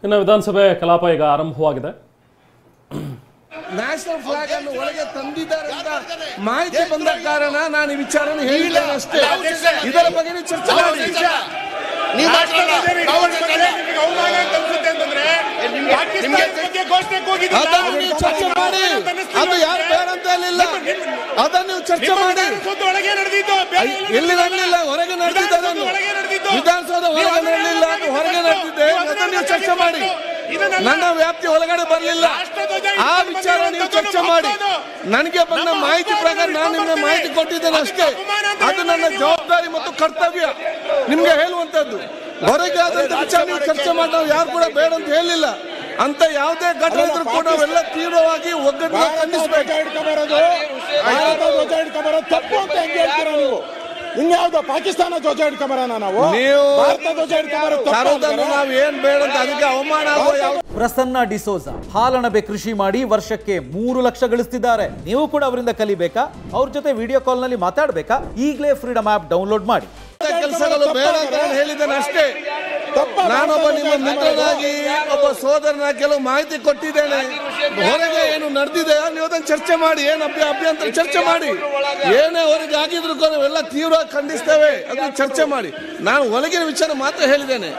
ಇನ್ನು ವಿಧಾನಸಭೆ ಕಲಾಪ ಈಗ ಆರಂಭವಾಗಿದೆ. ನ್ಯಾಷನಲ್ ಫ್ಲಾಗ್ ಅನ್ನು ಒಳಗೆ ತಂದಿದ್ದಾರೆ ಅಂತ ಮಾಹಿತಿ ಬಂದ ಕಾರಣ ನಾನು ಈ ವಿಚಾರನ ಹೇಳಿದ್ದೇನೆ ಅಷ್ಟೇ. ಇದರ ಬಗ್ಗೆ ಚರ್ಚೆ ಮಾಡಿ. ಚರ್ಚೆ ಮಾಡಿ, ಅದು ಯಾರು ಬೇಡ ಅಂತ ಹೇಳಿಲ್ಲ, ಅದನ್ನು ನೀವು ಚರ್ಚೆ ಮಾಡಿ. ಎಲ್ಲಿ ನಡೆಯಲಿಲ್ಲ, ಹೊರಗೆ ನಡೆದಿದ್ದ, ವಿಧಾನಸೌಧ ಹೊರಗೆ ನಡೆಯಲಿಲ್ಲ, ಹೊರಗೆ ನಡೆದಿದ್ದೆ, ಅದನ್ನು ನೀವು ಚರ್ಚೆ ಮಾಡಿ. ನನ್ನ ವ್ಯಾಪ್ತಿ ಒಳಗಡೆ ಬರಲಿಲ್ಲ, ಆ ವಿಚಾರ ನೀವು ಚರ್ಚೆ ಮಾಡಿ. ನನಗೆ ಬಂದ ಮಾಹಿತಿ ಪ್ರಕಾರ ನಾನು ನಿಮಗೆ ಮಾಹಿತಿ ಕೊಟ್ಟಿದ್ದೇನೆ ಅಷ್ಟೇ. ಅದು ನನ್ನ ಜವಾಬ್ದಾರಿ ಮತ್ತು ಕರ್ತವ್ಯ ನಿಮ್ಗೆ ಹೇಳುವಂತದ್ದು. ಹೊರಗೆ ಆದಂತ ವಿಚಾರ ನೀವು ಚರ್ಚೆ ಮಾಡಿ. ನಾವು ಯಾರು ಕೂಡ ಬೇಡ ಅಂತ ಹೇಳಿಲ್ಲ. ಅಂತ ಯಾವುದೇ ಘಟನೆ ಇದ್ರೂ ಕೂಡ ನಾವೆಲ್ಲ ತೀವ್ರವಾಗಿ ಒಗ್ಗಟ್ಟು ಖಂಡಿಸಬೇಕು. ತಪ್ಪು ಅಂತ ಹೆಂಗೆ ಹೇಳ್ತೀರಾ ನೀವು? ಇನ್ಯಾವ್ದು ಪಾಕಿಸ್ತಾನ ಧ್ವಜ ಹಿಡ್ಕೊಂಬರೋಣ ನಾವು? ಭಾರತ ಧ್ವಜ ಹಿಡ್ಕೊಂಬರೋದು ನಾವು ಏನ್ ಬೇಡ ಅಂತ ಅದಕ್ಕೆ ಅವಮಾನ. ಪ್ರಸನ್ನ ಡಿಸೋಜ ಹಾಲಣಬೆ ಕೃಷಿ ಮಾಡಿ ವರ್ಷಕ್ಕೆ 3 ಲಕ್ಷ ಗಳಿಸ್ತಿದ್ದಾರೆ. ನೀವು ಕೂಡ ಅವರಿಂದ ಕಲಿಬೇಕಾ? ಅವ್ರ ಜೊತೆ ವಿಡಿಯೋ ಕಾಲ್ ನಲ್ಲಿ ಮಾತಾಡಬೇಕಾ? ಈಗಲೇ ಫ್ರೀಡಮ್ ಆಪ್ ಡೌನ್ಲೋಡ್ ಮಾಡಿ. ಕೆಲಸಗಳು ಬೇಡ ಅಂತ ಹೇಳಿದ್ದೇನೆ ಅಷ್ಟೇ. ನಾನೊಬ್ಬ ನಿಮ್ಮ ಮಿತ್ರನಾಗಿ, ಒಬ್ಬ ಸೋದರನಾಗಿ ಕೆಲವು ಮಾಹಿತಿ ಕೊಟ್ಟಿದ್ದೇನೆ. ಹೊರಗೆ ಏನು ನಡೆದಿದೆ ನೀವು ಅದನ್ನು ಚರ್ಚೆ ಮಾಡಿ. ಏನು ಅಭ್ಯಂತರ ಚರ್ಚೆ ಮಾಡಿ. ಏನೇ ಹೊರಗೆ ಆಗಿದ್ರು ಕೂಡ ಎಲ್ಲ ತೀವ್ರವಾಗಿ ಖಂಡಿಸ್ತೇವೆ. ಅದನ್ನು ಚರ್ಚೆ ಮಾಡಿ. ನಾನು ಒಳಗಿನ ವಿಚಾರ ಮಾತ್ರ ಹೇಳಿದ್ದೇನೆ.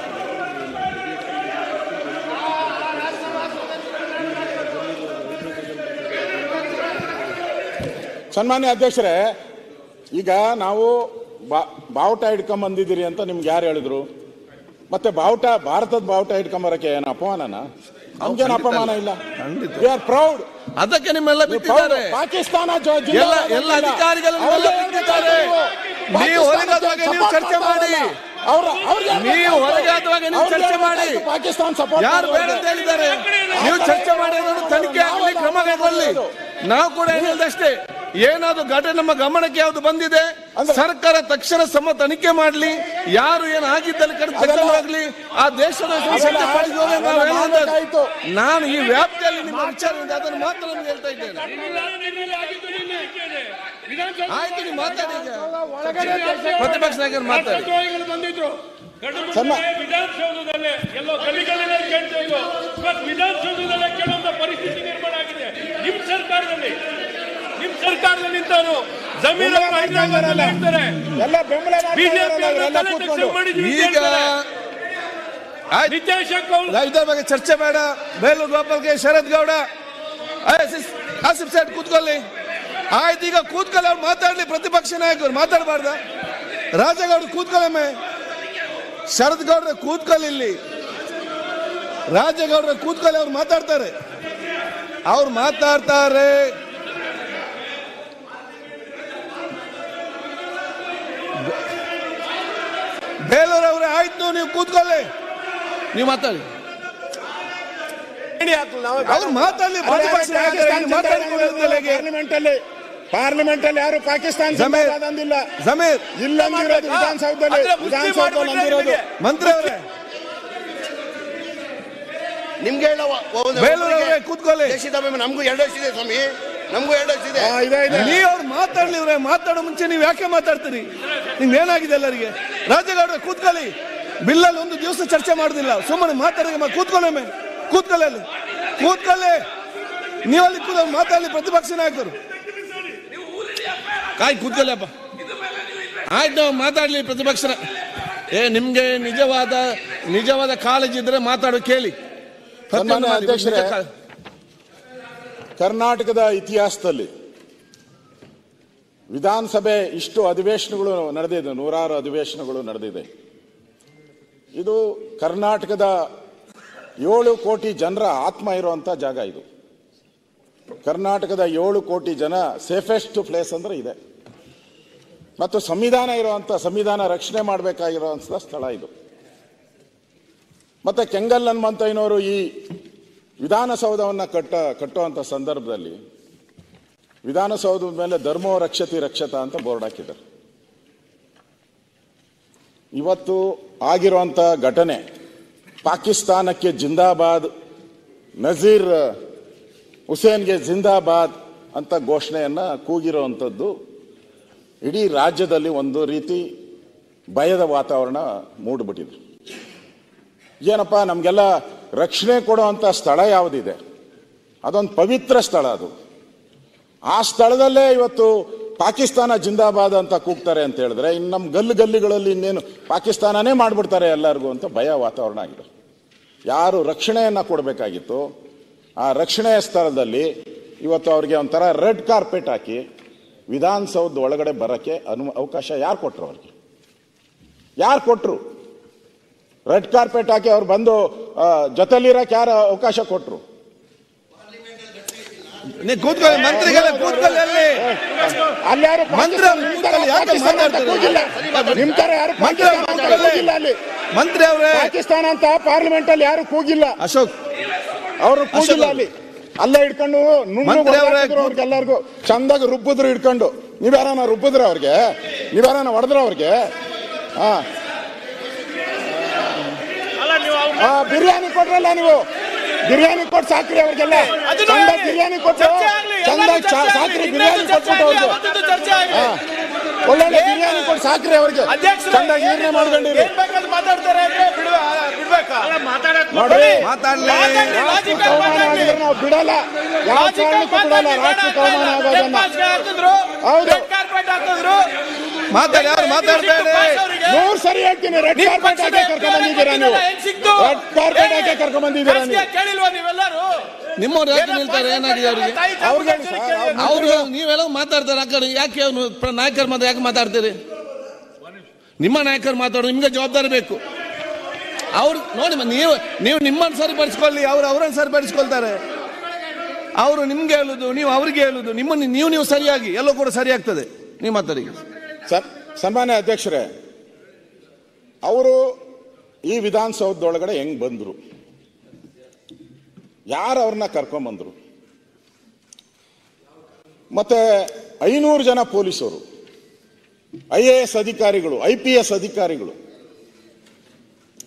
ಸನ್ಮಾನ್ಯ ಅಧ್ಯಕ್ಷರೇ, ಈಗ ನಾವು ಬಾವುಟ ಹಿಡ್ಕೊಂಡ್ ಬಂದಿದ್ದೀರಿ ಅಂತ ನಿಮ್ಗೆ ಯಾರು ಹೇಳಿದ್ರು? ಮತ್ತೆ ಭಾರತದ ಬಾವುಟ ಹಿಡ್ಕೊಂಬರಕ್ಕೆ ಏನು ಅಪಮಾನನ? ನಮ್ಗೇನು ಅಪಮಾನ ಇಲ್ಲ. We are proud. ಅದಕ್ಕೆ ನಿಮ್ಮೆಲ್ಲ ಬಿಟ್ಟಿದ್ದಾರೆ. ಪಾಕಿಸ್ತಾನ ಎಲ್ಲ ಅಧಿಕಾರಿಗಳನ್ನೆಲ್ಲ ಬಿಟ್ಟಿದ್ದಾರೆ. ನೀವು ಹೊರಗಾದಾಗ ನೀವು ಚರ್ಚೆ ಮಾಡಿ. ನೀವು ಹೊರಗಾದಾಗ ನೀವು ಚರ್ಚೆ ಮಾಡಿ. ಪಾಕಿಸ್ತಾನ ಸಪೋರ್ಟ್ ಯಾರು ಬೇಡ ಅಂತ ಹೇಳಿದ್ದಾರೆ ನೀವು ಚರ್ಚೆ ಮಾಡಿ. ತನಿಖೆ ಆಗಲಿ, ಕ್ರಮ ಕೈಗೊಳ್ಳಿ. ನಾವು ಕೂಡ ಹೇಳಿದಷ್ಟೇ. ಏನಾದ್ರು ಘಟನೆ ನಮ್ಮ ಗಮನಕ್ಕೆ ಯಾವ್ದು ಬಂದಿದೆ, ಸರ್ಕಾರ ತಕ್ಷಣ ತನಿಖೆ ಮಾಡಲಿ. ಯಾರು ಏನು ಆಗಿದ್ದಲ್ಲಿ ಕಡಿಮೆ ಆ ದೇಶದ ನಾನು ಈ ವ್ಯಾಪ್ತಿಯಲ್ಲಿ ನಿಮ್ಮ ವಿಚಾರದಿಂದ ಅದನ್ನು ಮಾತ್ರ ನಿಮ್ಗೆ ಹೇಳ್ತಾ ಇದ್ದೇನೆ. ಆಯ್ತು, ನೀವು ಮಾತಾಡಿ. ಪ್ರತಿಪಕ್ಷ ನಾಯಕರು ಮಾತಾಡಿ. ವಿಧಾನಸೌಧದಲ್ಲೇ ಎಲ್ಲೋ ಗಲಿಗಳಲ್ಲೇ ಕೇಳ್ತಾ ಇದ್ರು. ವಿಧಾನಸೌಧದಲ್ಲೇ ಕೇಳುವಂತ ಪರಿಸ್ಥಿತಿ ನಿರ್ಮಾಣ ಆಗಿದೆ. ನಿಮ್ಮ ಸರ್ಕಾರದಲ್ಲಿ ನಿಂತವರು ಜಮೀನು ಈಗ ಇದರ ಬಗ್ಗೆ ಚರ್ಚೆ ಬೇಡ. ಬೇಲೂರು ಗೋಪಾಲ್ಗೆ, ಶರದ್ ಗೌಡ, ಆಸಿಫ್ ಸೇಠ್ ಕೂತ್ಕೊಳ್ಳಿ. ಆಯ್ತು, ಈಗ ಕೂತ್ಕೊಳ್ಳಿ. ಅವ್ರು ಮಾತಾಡ್ಲಿ. ಪ್ರತಿಪಕ್ಷ ನಾಯಕರು ಮಾತಾಡಬಾರ್ದ? ರಾಜಗೌಡ ಕೂತ್ಕೊಳ್ಳಮ್ಮೆ. ಶರದ್ ಗೌಡ್ರೆ ಕೂತ್ಕೊಳ್ಳಿ. ಇಲ್ಲಿ ರಾಜಗೌಡ್ರೆ ಕೂತ್ಕೊಳ್ಳಿ. ಅವ್ರು ಮಾತಾಡ್ತಾರೆ. ಬೇಲೂರವ್ರೆ ಆಯ್ತು, ನೀವು ಕೂತ್ಕೊಳ್ಳಿ. ನೀವು ಮಾತಾಡಿ. ಅವ್ರು ಮಾತಾಡಲಿ. ಪಾರ್ಲಿಮೆಂಟ್ ಅಲ್ಲಿ ಯಾರು ಪಾಕಿಸ್ತಾನ ಅಂದಿಲ್ಲ. ಜಮೀರ್ ಇಲ್ಲಂದಿರೋದು ವಿಧಾನಸೌಧದಲ್ಲಿ ಮಂತ್ರಿ ಅವರೇ ನಿಮ್ಗೆ ಬೇಲೂರವ್ರೆ ಕೂತ್ಕೊಳ್ಳಿ. ನಮಗೂ 2 ವಯಸ್ಸಿದೆ ಸ್ವಾಮಿ, ನಮಗೂ 2 ವಯಸ್ಸಿದೆ. ನೀವು ಅವ್ರು ಮಾತಾಡ್ಲಿ. ಇವ್ರೆ ಮಾತಾಡೋ ಮುಂಚೆ ನೀವು ಯಾಕೆ ಮಾತಾಡ್ತೀರಿ? ನಿಮ್ಗೆ ಏನಾಗಿದೆ ಎಲ್ಲರಿಗೆ? ರಾಜಗೌಡ್ರೆ ಕೂತ್ಕೊಳ್ಳಿ. ಬಿಲ್ಲಲ್ಲಿ ಒಂದು ದಿವಸ ಚರ್ಚೆ ಮಾಡುದಿಲ್ಲ. ಸುಮ್ಮನೆ ಮಾತಾಡಿ. ಕೂತ್ಕೊಳ್ಳಿ. ಅಲ್ಲಿ ಕೂತ್ಕೊಳ್ಳಿ. ನೀವಲ್ಲಿ ಮಾತಾಡಲಿ. ಪ್ರತಿಪಕ್ಷ ನಾಯಕರು ಕೂತ್ಕೊಳ್ಳಿ ಅಪ್ಪ. ಆಯ್ತು, ನಾವು ಮಾತಾಡ್ಲಿ. ಪ್ರತಿಪಕ್ಷ ನಿಮ್ಗೆ ನಿಜವಾದ ಕಾಳಜಿ ಇದ್ರೆ ಮಾತಾಡೋ ಕೇಳಿ. ಅಧ್ಯಕ್ಷರೇ, ಕರ್ನಾಟಕದ ಇತಿಹಾಸದಲ್ಲಿ ವಿಧಾನಸಭೆ ಇಷ್ಟು ಅಧಿವೇಶನಗಳು ನಡೆದಿದೆ. 100 ಅಧಿವೇಶನಗಳು ನಡೆದಿದೆ. ಇದು ಕರ್ನಾಟಕದ 7 ಕೋಟಿ ಜನರ ಆತ್ಮ ಇರುವಂತ ಜಾಗ. ಇದು ಕರ್ನಾಟಕದ 7 ಕೋಟಿ ಜನ ಸೇಫೆಸ್ಟ್ ಪ್ಲೇಸ್ ಅಂದ್ರೆ ಇದೆ. ಮತ್ತು ಸಂವಿಧಾನ ಸಂವಿಧಾನ ರಕ್ಷಣೆ ಮಾಡಬೇಕಾಗಿರುವಂತ ಸ್ಥಳ ಇದು. ಮತ್ತೆ ಕೆಂಗಲ್ ಹನುಮಂತಯ್ಯನವರು ಈ ವಿಧಾನಸೌಧವನ್ನು ಕಟ್ಟುವಂತ ಸಂದರ್ಭದಲ್ಲಿ ವಿಧಾನಸೌಧದ ಮೇಲೆ ಧರ್ಮೋ ರಕ್ಷತಿ ರಕ್ಷತಾ ಅಂತ ಬೋರ್ಡ್ ಹಾಕಿದ್ದಾರೆ. ಇವತ್ತು ಆಗಿರುವಂತ ಘಟನೆ ಪಾಕಿಸ್ತಾನಕ್ಕೆ ಜಿಂದಾಬಾದ್, ನಜೀರ್ ಹುಸೇನ್ಗೆ ಜಿಂದಾಬಾದ್ ಅಂತ ಘೋಷಣೆಯನ್ನ ಕೂಗಿರುವಂಥದ್ದು ಇಡೀ ರಾಜ್ಯದಲ್ಲಿ ಒಂದು ರೀತಿ ಭಯದ ವಾತಾವರಣ ಮೂಡಿಬಿಟ್ಟಿದೆ. ಏನಪ್ಪ ನಮಗೆಲ್ಲ ರಕ್ಷಣೆ ಕೊಡುವಂಥ ಸ್ಥಳ ಯಾವುದಿದೆ ಅದೊಂದು ಪವಿತ್ರ ಸ್ಥಳ. ಅದು ಆ ಸ್ಥಳದಲ್ಲೇ ಇವತ್ತು ಪಾಕಿಸ್ತಾನ ಜಿಂದಾಬಾದ್ ಅಂತ ಕೂಗ್ತಾರೆ ಅಂತ ಹೇಳಿದ್ರೆ ಇನ್ನು ನಮ್ಮ ಗಲ್ಲಿಗಳಲ್ಲಿ ಇನ್ನೇನು ಪಾಕಿಸ್ತಾನನೇ ಮಾಡಿಬಿಡ್ತಾರೆ ಎಲ್ಲರಿಗೂ ಅಂತ ಭಯ ವಾತಾವರಣ ಆಗಿದೆ. ಯಾರು ರಕ್ಷಣೆಯನ್ನು ಕೊಡಬೇಕಾಗಿತ್ತು ಆ ರಕ್ಷಣೆಯ ಸ್ಥಳದಲ್ಲಿ ಇವತ್ತು ಅವ್ರಿಗೆ ಒಂಥರ ರೆಡ್ ಕಾರ್ಪೆಟ್ ಹಾಕಿ ವಿಧಾನಸೌಧ ಒಳಗಡೆ ಬರೋಕ್ಕೆ ಅವಕಾಶ ಯಾರು ಕೊಟ್ಟರು? ಅವ್ರಿಗೆ ಯಾರು ಕೊಟ್ಟರು? ರೆಡ್ ಕಾರ್ಪೆಟ್ ಹಾಕಿ ಅವ್ರು ಬಂದು ಜೊತೆಲಿರೋಕೆ ಯಾರು ಅವಕಾಶ ಕೊಟ್ಟರು? ಕೂತ್ಕೊಳ್ಳಿ ಮಂತ್ರಿಗಳೇ, ಕೂತ್ಕೊಳ್ಳಿ. ಅಲ್ಲಿ ಅಲ್ಲಾರು ಮಂತ್ರಿ ಅವರೇ ಪಾಕಿಸ್ತಾನ ಅಂತ ಪಾರ್ಲಿಮೆಂಟ್ ಅಲ್ಲಿ ಯಾರು ಕೂಗಿಲ್ಲ. ಅಶೋಕ್ ಅವರು ಕೂಗಿಲ್ಲ. ಅಲ್ಲಿ ಅಲ್ಲೇ ಹಿಡ್ಕೊಂಡು ಅವ್ರಿಗೆಲ್ಲರಿಗೂ ಚಂದಾಗಿ ರುಬ್ಬಿದ್ರು ಹಿಡ್ಕೊಂಡು. ನೀವ್ಯಾರನ ರುಬ್ಬಿದ್ರ ಅವ್ರಿಗೆ? ನೀವ್ಯಾರನ ಹೊಡೆದ್ರ ಅವ್ರಿಗೆ? ಬಿರಿಯಾನಿ ಕೊಟ್ರಲ್ಲ ನೀವು, ಬಿರಿಯಾನಿ ಕೊಟ್ಟು ಸಾಕ್ರಿ ಅವ್ರಿಗೆಲ್ಲ. ಚಂದ ಬಿರಿಯಾನಿ ಕೊಟ್ಟು ಚಂದ ಸಾಕ್ರಿ, ಬಿರಿಯಾನಿ ಕೊಟ್ಬಿಟ್ಟು ಅವ್ರಿಗೆ ಒಳ್ಳೊಳ್ಳೆ ಬಿರಿಯಾನಿ ಕೊಟ್ಟು ಸಾಕ್ರಿ ಅವ್ರಿಗೆ. ಚಂದ ನೀರ್ನೇ ಮಾಡ್ಕೊಂಡಿರಿ. ನಾವು ಬಿಡಲ್ಲ, ಯಾವ ಕಾರಣಕ್ಕೂ ಬಿಡಲ್ಲ. ರಾಷ್ಟ್ರಕ್ಕೆ ಅವಮಾನ ಆಗೋದನ್ನ. ಹೌದು, ಮಾತಾಡಿ. ಅವ್ರು ಮಾತಾಡ್ತಾರೆ. 100 ಸರಿ ಹೇಳ್ತೀನಿ. ರೆಡ್ ಕಾರ್ಪೆಟ್ ಹಾಕಿ ಕರ್ಕೊಂಡ್ ಬಂದಿದ್ದೀರಾ ನೀವು? ರೆಡ್ ಕಾರ್ಪೆಟ್ ಹಾಕಿ ಕರ್ಕೊಂಡ್ ಬಂದಿದ್ದೀರಾ ನೀವು? ನಿಮ್ಮವ್ರು ಯಾಕೆ ನಿಲ್ತಾರೆ? ಏನಾಗಿದೆ ಅವ್ರಿಗೆ? ಅವ್ರು ನೀವೆಲ್ಲ ಮಾತಾಡ್ತಾರೆ ಆ ಕಡೆ. ಯಾಕೆ ಅವನು ನಾಯಕರು ಮಾತ್ರ ಯಾಕೆ ಮಾತಾಡ್ತೀರಿ? ನಿಮ್ಮ ನಾಯಕರು ಮಾತಾಡೋದು ನಿಮ್ಗೆ ಜವಾಬ್ದಾರಿ ಬೇಕು. ಅವ್ರು ನೋಡಿ, ನೀವು ನಿಮ್ಮನ್ನು ಸರಿಪಡಿಸ್ಕೊಳ್ಳಿ, ಅವ್ರು ಅವರನ್ನು ಸರಿಪಡಿಸ್ಕೊಳ್ತಾರೆ. ಅವರು ನಿಮ್ಗೆ ಹೇಳುದು, ನೀವು ಅವ್ರಿಗೆ ಹೇಳುದು. ನಿಮ್ಮನ್ನು ನೀವು ಸರಿಯಾಗಿ ಎಲ್ಲೋ ಕೂಡ ಸರಿಯಾಗ್ತದೆ. ನೀವು ಮಾತಾಡಿ. ಸನ್ಮಾನ್ಯ ಅಧ್ಯಕ್ಷರೇ, ಅವರು ಈ ವಿಧಾನಸೌಧದೊಳಗಡೆ ಹೆಂಗ್ ಬಂದ್ರು? ಯಾರು ಅವ್ರನ್ನ ಕರ್ಕೊಂಡ್ಬಂದ್ರು? ಮತ್ತೆ 500 ಜನ ಪೊಲೀಸರು, IAS ಅಧಿಕಾರಿಗಳು, IPS ಅಧಿಕಾರಿಗಳು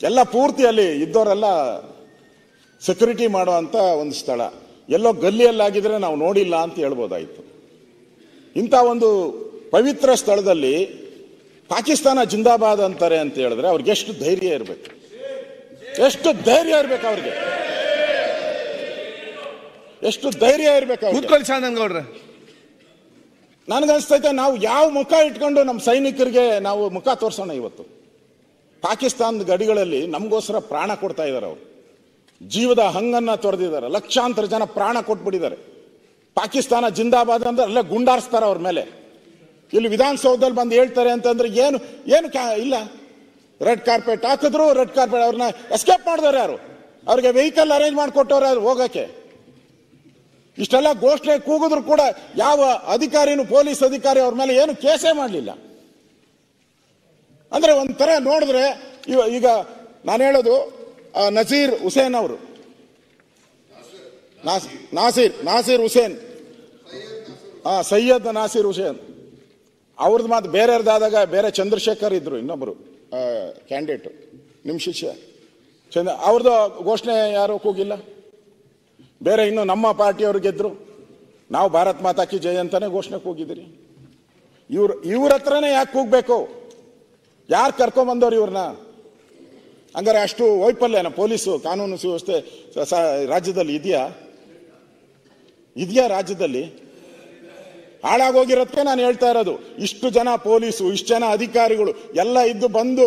ಎಲ್ಲ ಪೂರ್ತಿ ಅಲ್ಲಿ ಇದ್ದವರೆಲ್ಲ ಸೆಕ್ಯೂರಿಟಿ ಮಾಡುವಂತ ಒಂದು ಸ್ಥಳ. ಎಲ್ಲೋ ಗಲ್ಲಿಯಲ್ಲಾಗಿದ್ರೆ ನಾವು ನೋಡಿಲ್ಲ ಅಂತ ಹೇಳ್ಬೋದಾಯ್ತು. ಇಂಥ ಒಂದು ಪವಿತ್ರ ಸ್ಥಳದಲ್ಲಿ ಪಾಕಿಸ್ತಾನ ಜಿಂದಾಬಾದ್ ಅಂತಾರೆ ಅಂತ ಹೇಳಿದ್ರೆ ಅವ್ರಿಗೆ ಎಷ್ಟು ಧೈರ್ಯ ಇರಬೇಕು? ಎಷ್ಟು ಧೈರ್ಯ ಇರ್ಬೇಕು ಅವ್ರಿಗೆ? ಎಷ್ಟು ಧೈರ್ಯ ಇರ್ಬೇಕು? ಕೂತ್ಕೊಳ್ಳಿ ಶಾನಗೌಡ್ರೆ. ನನಗನ್ಸ್ತೈತೆ ನಾವು ಯಾವ ಮುಖ ಇಟ್ಕೊಂಡು ನಮ್ಮ ಸೈನಿಕರಿಗೆ ನಾವು ಮುಖ ತೋರ್ಸೋಣ? ಇವತ್ತು ಪಾಕಿಸ್ತಾನದ ಗಡಿಗಳಲ್ಲಿ ನಮಗೋಸ್ಕರ ಪ್ರಾಣ ಕೊಡ್ತಾ ಇದ್ದಾರೆ. ಅವರು ಜೀವದ ಹಂಗನ್ನ ತೊರೆದಿದ್ದಾರೆ. ಲಕ್ಷಾಂತರ ಜನ ಪ್ರಾಣ ಕೊಟ್ಬಿಟ್ಟಿದ್ದಾರೆ. ಪಾಕಿಸ್ತಾನ ಜಿಂದಾಬಾದ್ ಅಂದ್ರೆ ಅಲ್ಲೇ ಗುಂಡಾರಿಸ್ತಾರೆ ಅವ್ರ ಮೇಲೆ. ಇಲ್ಲಿ ವಿಧಾನಸೌಧದಲ್ಲಿ ಬಂದು ಹೇಳ್ತಾರೆ ಅಂತಂದ್ರೆ ಏನು ಇಲ್ಲ. ರೆಡ್ ಕಾರ್ಪೆಟ್ ಹಾಕಿದ್ರು, ರೆಡ್ ಕಾರ್ಪೆಟ್ ಅವ್ರನ್ನ ಎಸ್ಕೇಪ್ ಮಾಡಿದವ್ರು ಯಾರು? ಅವ್ರಿಗೆ ವೆಹಿಕಲ್ ಅರೇಂಜ್ ಮಾಡಿಕೊಟ್ಟವ್ರು ಯಾರು ಹೋಗಕ್ಕೆ? ಇಷ್ಟೆಲ್ಲ ಘೋಷಣೆ ಕೂಗಿದ್ರು ಕೂಡ ಯಾವ ಅಧಿಕಾರಿನೂ, ಪೊಲೀಸ್ ಅಧಿಕಾರಿ ಅವ್ರ ಮೇಲೆ ಏನು ಕೇಸೇ ಮಾಡಲಿಲ್ಲ. ಅಂದ್ರೆ ಒಂಥರ ನೋಡಿದ್ರೆ ಈಗ ನಾನು ಹೇಳೋದು ನಜೀರ್ ಹುಸೇನ್ ಅವರು, ನಾಸೀರ್ ಹುಸೇನ್, ಸೈಯದ್ ನಾಸೀರ್ ಹುಸೇನ್ ಅವ್ರದ್ದು ಮಾತು ಬೇರೆಯವ್ರದ್ದಾದಾಗ ಬೇರೆ ಚಂದ್ರಶೇಖರ್ ಇದ್ರು, ಇನ್ನೊಬ್ಬರು ಕ್ಯಾಂಡಿಡೇಟ್, ನಿಮ್ಮ ಶಿಷ್ಯ ಅವ್ರದ್ದು ಘೋಷಣೆ ಯಾರು ಕೂಗಿಲ್ಲ. ಬೇರೆ ಇನ್ನು ನಮ್ಮ ಪಾರ್ಟಿಯವ್ರು ಗೆದ್ರು, ನಾವು ಭಾರತ್ ಮಾತಾ ಕಿ ಜೈ ಅಂತಾನೆ ಘೋಷಣೆ ಕೂಗಿದಿರಿ. ಇವ್ರ ಹತ್ರನೇ ಯಾಕೆ ಕೂಗ್ಬೇಕು? ಯಾರು ಕರ್ಕೊಂಬಂದವ್ರು ಇವ್ರನ್ನ? ಹಂಗಾರೆ ಅಷ್ಟು ವೈಫಲ್ಯನ ಪೊಲೀಸು ಕಾನೂನು ಸುವ್ಯವಸ್ಥೆ ರಾಜ್ಯದಲ್ಲಿ ಇದೆಯಾ? ರಾಜ್ಯದಲ್ಲಿ ಹಾಳಾಗೋಗಿರೋದಕ್ಕೆ ನಾನು ಹೇಳ್ತಾ ಇರೋದು. ಇಷ್ಟು ಜನ ಪೊಲೀಸು, ಇಷ್ಟು ಜನ ಅಧಿಕಾರಿಗಳು ಎಲ್ಲ ಇದ್ದು ಬಂದು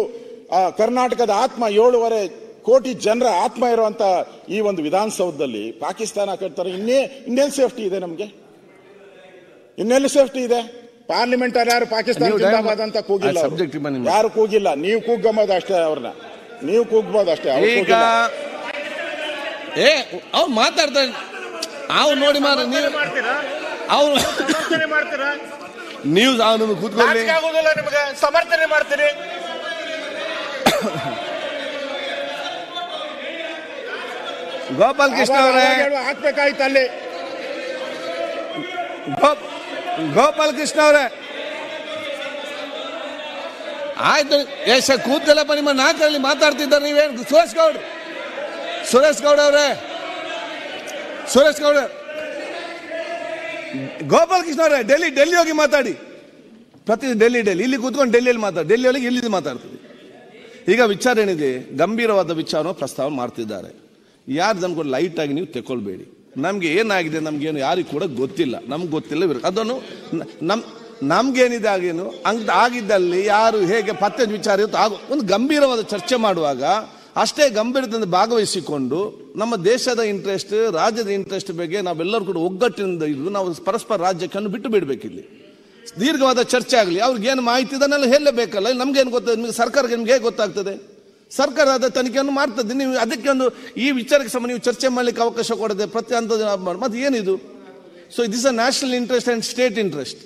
ಕರ್ನಾಟಕದ ಆತ್ಮ, 7.5 ಕೋಟಿ ಜನರ ಆತ್ಮ ಇರುವಂತ ಈ ಒಂದು ವಿಧಾನಸೌಧದಲ್ಲಿ ಪಾಕಿಸ್ತಾನ ಕಟ್ತಾರೆ. ಇನ್ನೇನು ಸೇಫ್ಟಿ ಇದೆ ನಮ್ಗೆ? ಇನ್ನೆಲ್ಲಿ ಸೇಫ್ಟಿ ಇದೆ? ಪಾರ್ಲಿಮೆಂಟ್ ಅಲ್ಲಿ ಯಾರು ಪಾಕಿಸ್ತಾನ ಜಿಂದಾಬಾದ್ ಅಂತ ಕೂಗಿಲ್ಲ, ಯಾರು ಕೂಗಿಲ್ಲ. ನೀವು ಕೂಗ್ಬೋದು ಅಷ್ಟೇ, ಅವ್ರನ್ನ ನೀವು ಕೂಗ್ಬೋದು ಅಷ್ಟೇ. ಅವ್ರು ಮಾತಾಡ್ತಾರೆ, ಅವ್ರು ನೋಡಿ ಮಾರ ನೀವು ಅವ್ರು ನೀವು ಅವನು ಕೂತ್ಕೊಳ್ಳಿ. ನಿಮಗೆ ಸಮರ್ಥನೆ ಮಾಡ್ತೀರಿ. ಗೋಪಾಲ್ ಕೃಷ್ಣ ಅವರೇ ಹಾಕ್ಬೇಕಾಯ್ತು ಅಲ್ಲಿ. ಗೋಪಾಲ್ ಕೃಷ್ಣ ಅವರೇ ಆಯ್ತು, ಎಷ್ಟು ಕೂತಲ್ಲಪ್ಪ. ನಿಮ್ಮ ನಾಲ್ಕರಲ್ಲಿ ಮಾತಾಡ್ತಿದ್ದಾರೆ ನೀವೇನು? ಸುರೇಶ್ ಗೌಡ ಅವರೇ, ಗೋಪಾಲ್ ಕೃಷ್ಣ ಅವರೇ, ಡೆಲ್ಲಿ ಹೋಗಿ ಮಾತಾಡಿ. ಪ್ರತಿ ಡೆಲ್ಲಿ ಇಲ್ಲಿ ಕೂತ್ಕೊಂಡು ಡೆಲ್ಲಿಯಲ್ಲಿ ಮಾತಾಡಿ. ಡೆಲ್ಲಿಯೊಳಗೆ ಇಲ್ಲಿ ಮಾತಾಡ್ತೀವಿ. ಈಗ ವಿಚಾರ ಏನಿದೆ, ಗಂಭೀರವಾದ ವಿಚಾರವನ್ನು ಪ್ರಸ್ತಾವ ಮಾಡ್ತಿದ್ದಾರೆ. ಯಾರ್ದನ್ನು ಕೂಡ ಲೈಟಾಗಿ ನೀವು ತಗೊಳ್ಬೇಡಿ. ನಮಗೆ ಏನಾಗಿದೆ ನಮಗೇನು ಯಾರಿಗೂ ಕೂಡ ಗೊತ್ತಿಲ್ಲ, ನಮ್ಗೆ ಗೊತ್ತಿಲ್ಲ. ಅದನ್ನು ನಮ್ಗೇನಿದೆ ಆಗೇನು ಆಗಿದ್ದಲ್ಲಿ ಯಾರು ಹೇಗೆ ಪತ್ತೆ ವಿಚಾರ ಇತ್ತು ಒಂದು ಗಂಭೀರವಾದ ಚರ್ಚೆ ಮಾಡುವಾಗ ಅಷ್ಟೇ ಗಂಭೀರದಿಂದ ಭಾಗವಹಿಸಿಕೊಂಡು ನಮ್ಮ ದೇಶದ ಇಂಟ್ರೆಸ್ಟ್, ರಾಜ್ಯದ ಇಂಟ್ರೆಸ್ಟ್ ಬಗ್ಗೆ ನಾವೆಲ್ಲರೂ ಕೂಡ ಒಗ್ಗಟ್ಟಿನಿಂದ ಇದ್ದು ನಾವು ಪರಸ್ಪರ ರಾಜ್ಯಕ್ಕೆ ಬಿಟ್ಟು ಬಿಡಬೇಕಿಲ್ಲಿ. ದೀರ್ಘವಾದ ಚರ್ಚೆ ಆಗಲಿ, ಅವ್ರಿಗೇನು ಮಾಹಿತಿ ಇದನ್ನೆಲ್ಲ ಹೇಳಬೇಕಲ್ಲ. ನಮ್ಗೇನು ಗೊತ್ತಾಗ್ತದೆ, ನಿಮಗೆ ಸರ್ಕಾರಕ್ಕೆ ನಿಮ್ಗೆ ಹೇಗೆ ಗೊತ್ತಾಗ್ತದೆ? ಸರ್ಕಾರ ಅದ ತನಿಖೆಯನ್ನು ಮಾಡ್ತದೆ. ನೀವು ಅದಕ್ಕೆ ಒಂದು ಈ ವಿಚಾರಕ್ಕೆ ಸಂಬಂಧ ನೀವು ಚರ್ಚೆ ಮಾಡಲಿಕ್ಕೆ ಅವಕಾಶ ಕೊಡದೆ ಪ್ರತಿ ಹಂತದ ಮತ್ತೆ ಏನಿದು? So is a national interest and state interest.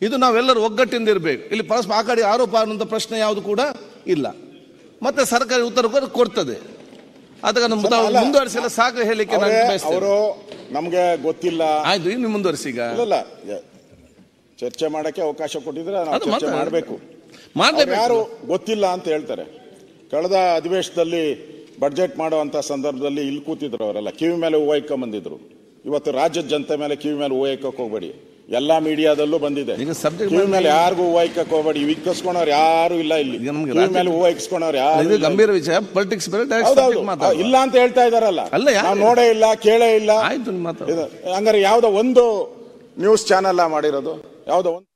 ಇದು ನಾವೆಲ್ಲರೂ ಒಗ್ಗಟ್ಟಿಂದ ಇರಬೇಕು. ಇಲ್ಲಿ ಪರಸ್ಪರ ಆ ಕಡೆ ಆರೋಪ ಅನ್ನುವಂಥ ಪ್ರಶ್ನೆ ಯಾವುದು ಕೂಡ ಇಲ್ಲ. ಮತ್ತೆ ಸರ್ಕಾರ ಉತ್ತರ ಕೊಡ್ತದೆ. ಅದಕ್ಕೆ ಮುಂದುವರಿಸಿಲ್ಲ ಸಾಕು ಹೇಳಲಿಕ್ಕೆ ಅವರು ನಮ್ಗೆ ಗೊತ್ತಿಲ್ಲ. ಆಯ್ತು, ಇನ್ನು ಮುಂದುವರಿಸಿ. ಈಗ ಇಲ್ಲ, ಚರ್ಚೆ ಮಾಡಕ್ಕೆ ಅವಕಾಶ ಕೊಟ್ಟಿದ್ರೆ ನಾವು ಚರ್ಚೆ ಮಾಡಬೇಕು. ಯಾರು ಗೊತ್ತಿಲ್ಲ ಅಂತ ಹೇಳ್ತಾರೆ. ಕಳೆದ ಅಧಿವೇಶನದಲ್ಲಿ ಬಡ್ಜೆಟ್ ಮಾಡುವಂತ ಸಂದರ್ಭದಲ್ಲಿ ಇಲ್ಲಿ ಕೂತಿದ್ರು ಅವರೆಲ್ಲ, ಕಿವಿ ಮೇಲೆ ಹೂವು ಇಕ್ಕೊಂಡ್ ಬಂದಿದ್ರು. ಇವತ್ತು ರಾಜ್ಯದ ಜನತೆ ಮೇಲೆ ಕಿವಿ ಮೇಲೆ ಹೂವು ಇಕ್ಕಕ್ಕೆ ಹೋಗ್ಬೇಡಿ. ಎಲ್ಲಾ ಮೀಡಿಯಾದಲ್ಲೂ ಬಂದಿದೆ, ಕಿವಿ ಮೇಲೆ ಯಾರಿಗೂ ಹೂವು ಇಕ್ಕಕ್ಕೆ ಹೋಗ್ಬೇಡಿ. ಇಕ್ಕಿಸ್ಕೊಂಡವ್ರು ಯಾರು ಇಲ್ಲ ಇಲ್ಲಿ, ಕಿವಿ ಮೇಲೆ ಹೂವು ಇಕ್ಕಿಸ್ಕೊಂಡವ್ರು ಯಾರು. ಗಂಭೀರ ವಿಷಯ, ಪೊಲಿಟಿಕ್ಸ್ ಇಲ್ಲ ಅಂತ ಹೇಳ್ತಾ ಇದಾರಲ್ಲ, ನಾವು ನೋಡೇ ಇಲ್ಲ, ಕೇಳೇ ಇಲ್ಲ. ಹಂಗಾರೆ ಯಾವ್ದೋ ಒಂದು ನ್ಯೂಸ್ ಚಾನೆಲ್ ಮಾಡಿರೋದು, ಯಾವ್ದೋ ಒಂದು